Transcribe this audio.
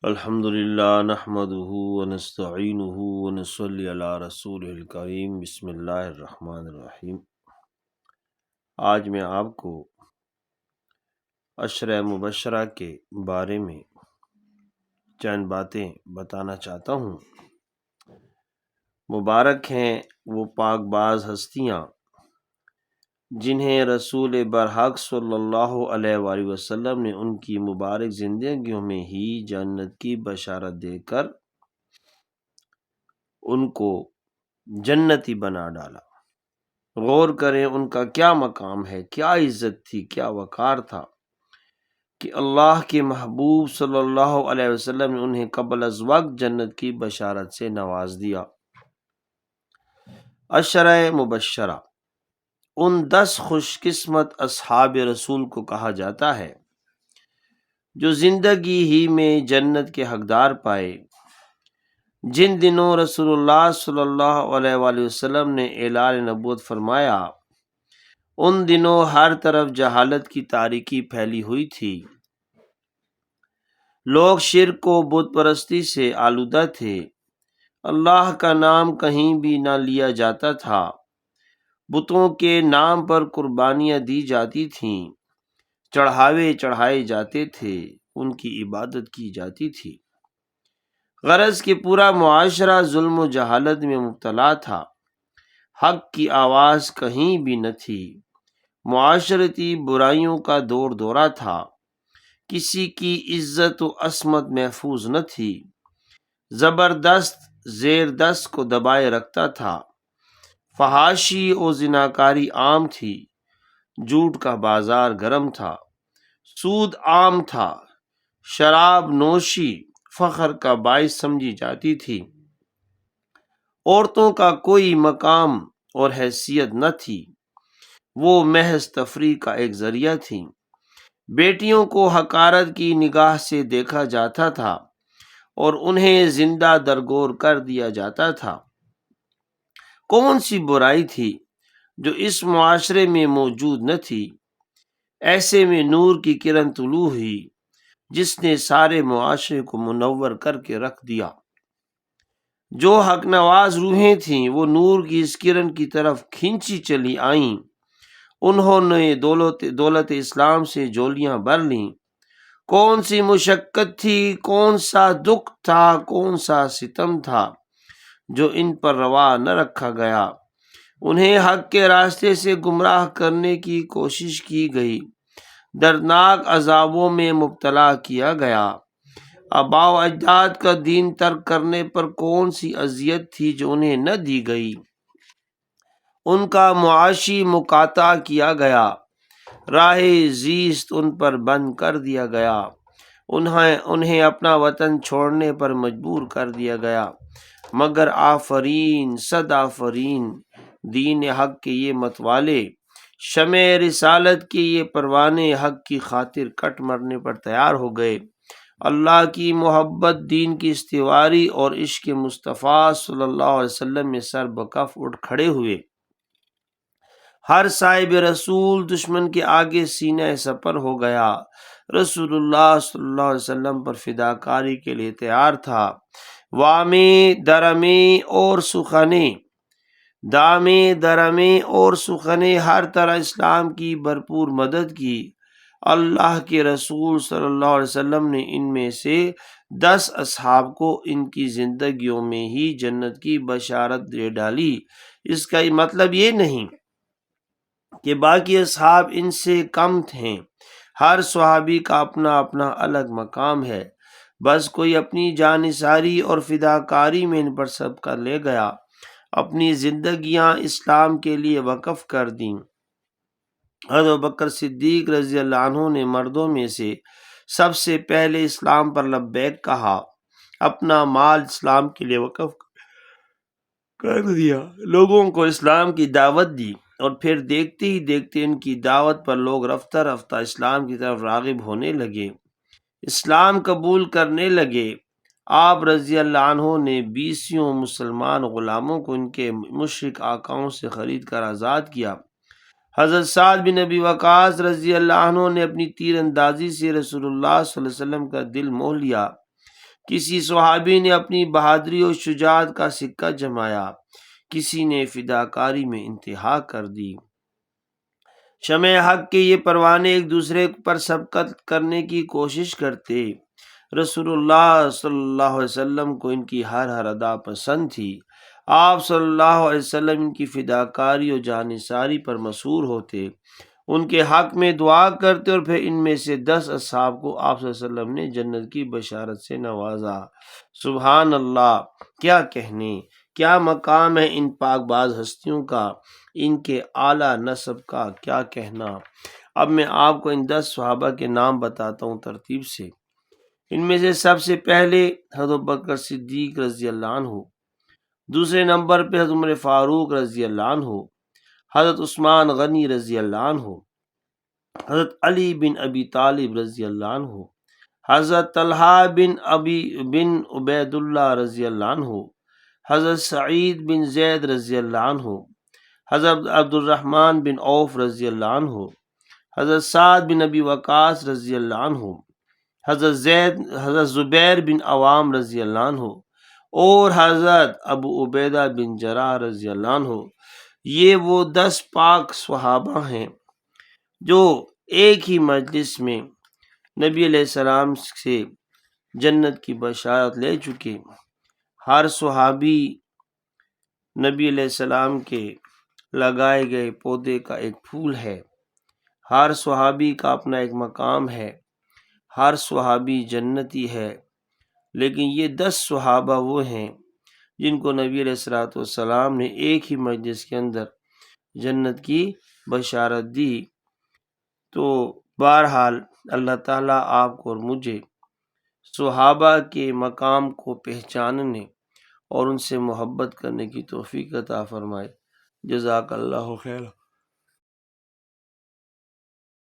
الحمد للہ نحمده ونستعینه ونصلی علی رسوله الکریم بسم اللہ الرحمن الرحیم۔ آج میں آپ کو عشرہ مبشرہ کے بارے میں چند باتیں بتانا چاہتا ہوں۔ مبارک ہیں وہ پاک باز ہستیاں جنہیں رسول برحق صلی اللہ علیہ وآلہ وسلم نے ان کی مبارک زندگیوں میں ہی جنت کی بشارت دے کر ان کو جنتی بنا ڈالا۔ غور کریں ان کا کیا مقام ہے، کیا عزت تھی، کیا وقار تھا کہ اللہ کے محبوب صلی اللہ علیہ وسلم نے انہیں قبل از وقت جنت کی بشارت سے نواز دیا۔ عشرہ مبشرہ ان 10 خوش قسمت اصحاب رسول کو کہا جاتا ہے جو زندگی ہی میں جنت کے حقدار پائے۔ جن دنوں رسول اللہ صلی اللہ علیہ وآلہ وسلم نے اعلان نبوت فرمایا، ان دنوں ہر طرف جہالت کی تاریکی پھیلی ہوئی تھی۔ لوگ شرک و بت پرستی سے آلودہ تھے۔ اللہ کا نام کہیں بھی نہ لیا جاتا تھا۔ بتوں کے نام پر قربانیاں دی جاتی تھیں، چڑھاوے چڑھائے جاتے تھے، ان کی عبادت کی جاتی تھی۔ غرض کہ پورا معاشرہ ظلم و جہالت میں مبتلا تھا۔ حق کی آواز کہیں بھی نہ تھی۔ معاشرتی برائیوں کا دور دورہ تھا۔ کسی کی عزت و عصمت محفوظ نہ تھی۔ زبردست زیر دست کو دبائے رکھتا تھا۔ فحاشی و زناکاری عام تھی۔ جھوٹ کا بازار گرم تھا۔ سود عام تھا۔ شراب نوشی فخر کا باعث سمجھی جاتی تھی۔ عورتوں کا کوئی مقام اور حیثیت نہ تھی، وہ محض تفریح کا ایک ذریعہ تھیں۔ بیٹیوں کو حقارت کی نگاہ سے دیکھا جاتا تھا اور انہیں زندہ درگور کر دیا جاتا تھا۔ کون سی برائی تھی جو اس معاشرے میں موجود نہ تھی؟ ایسے میں نور کی کرن طلوع ہوئی جس نے سارے معاشرے کو منور کر کے رکھ دیا۔ جو حق نواز روحیں تھیں وہ نور کی اس کرن کی طرف کھینچی چلی آئیں۔ انہوں نے دولت اسلام سے جولیاں بھر لیں۔ کون سی مشقت تھی، کون سا دکھ تھا، کون سا ستم تھا جو ان پر روا نہ رکھا گیا۔ انہیں حق کے راستے سے گمراہ کرنے کی کوشش کی گئی، دردناک عذابوں میں مبتلا کیا گیا۔ آباء و اجداد کا دین ترک کرنے پر کون سی اذیت تھی جو انہیں نہ دی گئی۔ ان کا معاشی مقاطعہ کیا گیا، راہ زیست ان پر بند کر دیا گیا، انہیں اپنا وطن چھوڑنے پر مجبور کر دیا گیا۔ مگر آفرین صد آفرین دین حق کے یہ متوالے، شمع رسالت کے یہ پروانے حق کی خاطر کٹ مرنے پر تیار ہو گئے۔ اللہ کی محبت، دین کی استواری اور عشق مصطفیٰ صلی اللہ علیہ وسلم میں سر بکف اٹھ کھڑے ہوئے۔ ہر صاحب رسول دشمن کے آگے سینہ سپر ہو گیا۔ رسول اللہ صلی اللہ علیہ وسلم پر فداکاری کے لیے تیار تھا۔ وامے درمے اور سخنے، دامے درمے اور سخنے، ہر طرح اسلام کی بھرپور مدد کی۔ اللہ کے رسول صلی اللہ علیہ وسلم نے ان میں سے 10 اصحاب کو ان کی زندگیوں میں ہی جنت کی بشارت دے ڈالی۔ اس کا مطلب یہ نہیں کہ باقی اصحاب ان سے کم تھے۔ ہر صحابی کا اپنا اپنا الگ مقام ہے، بس کوئی اپنی جانثاری اور فداکاری میں ان پر صدقہ لے گیا، اپنی زندگیاں اسلام کے لیے وقف کر دیں۔ حضرت بکر صدیق رضی اللہ عنہ نے مردوں میں سے سب سے پہلے اسلام پر لبیک کہا، اپنا مال اسلام کے لیے وقف کر دیا، لوگوں کو اسلام کی دعوت دی، اور پھر دیکھتے ہی دیکھتے ان کی دعوت پر لوگ رفتہ رفتہ اسلام کی طرف راغب ہونے لگے، اسلام قبول کرنے لگے۔ آپ رضی اللہ عنہ نے 20 مسلمان غلاموں کو ان کے مشرک آقاؤں سے خرید کر آزاد کیا۔ حضرت سعد بن ابی وقاص رضی اللہ عنہ نے اپنی تیر اندازی سے رسول اللہ صلی اللہ علیہ وسلم کا دل موہ لیا۔ کسی صحابی نے اپنی بہادری اور شجاعت کا سکہ جمایا، کسی نے فداکاری میں انتہا کر دی۔ شمع حق کے یہ پروانے ایک دوسرے پر سبقت کرنے کی کوشش کرتے۔ رسول اللہ صلی اللہ علیہ وسلم کو ان کی ہر ادا پسند تھی۔ آپ صلی اللہ علیہ وسلم ان کی فداکاری اور جانثاری پر مسحور ہوتے، ان کے حق میں دعا کرتے، اور پھر ان میں سے 10 اصحاب کو آپ صلی اللہ علیہ وسلم نے جنت کی بشارت سے نوازا۔ سبحان اللہ! کیا کہنے، کیا مقام ہے ان پاک باز ہستیوں کا، ان کے اعلیٰ نسب کا کیا کہنا۔ اب میں آپ کو ان 10 صحابہ کے نام بتاتا ہوں ترتیب سے۔ ان میں سے سب سے پہلے حضرت بکر صدیق رضی اللہ عنہ، دوسرے نمبر پہ حضرت عمر فاروق رضی اللہ عنہ، حضرت عثمان غنی رضی اللہ عنہ، حضرت علی بن ابی طالب رضی اللہ عنہ، حضرت طلحہ بن عبید اللہ رضی اللہ عنہ، حضرت سعید بن زید رضی اللہ عنہ، حضرت عبد الرحمن بن عوف رضی اللہ عنہ، حضرت سعد بن ابی وقاص رضی اللہ عنہ، حضرت زبیر بن عوام رضی اللہ عنہ، اور حضرت ابو عبیدہ بن جراح رضی اللہ عنہ۔ یہ وہ 10 پاک صحابہ ہیں جو ایک ہی مجلس میں نبی علیہ السلام سے جنت کی بشارت لے چکے۔ ہر صحابی نبی علیہ السلام کے لگائے گئے پودے کا ایک پھول ہے، ہر صحابی کا اپنا ایک مقام ہے، ہر صحابی جنتی ہے، لیکن یہ 10 صحابہ وہ ہیں جن کو نبی علیہ الصلوۃ والسلام نے ایک ہی مجلس کے اندر جنت کی بشارت دی۔ تو بہرحال اللہ تعالیٰ آپ کو اور مجھے صحابہ کے مقام کو پہچاننے اور ان سے محبت کرنے کی توفیق عطا فرمائے۔ جزاک اللہ خیر۔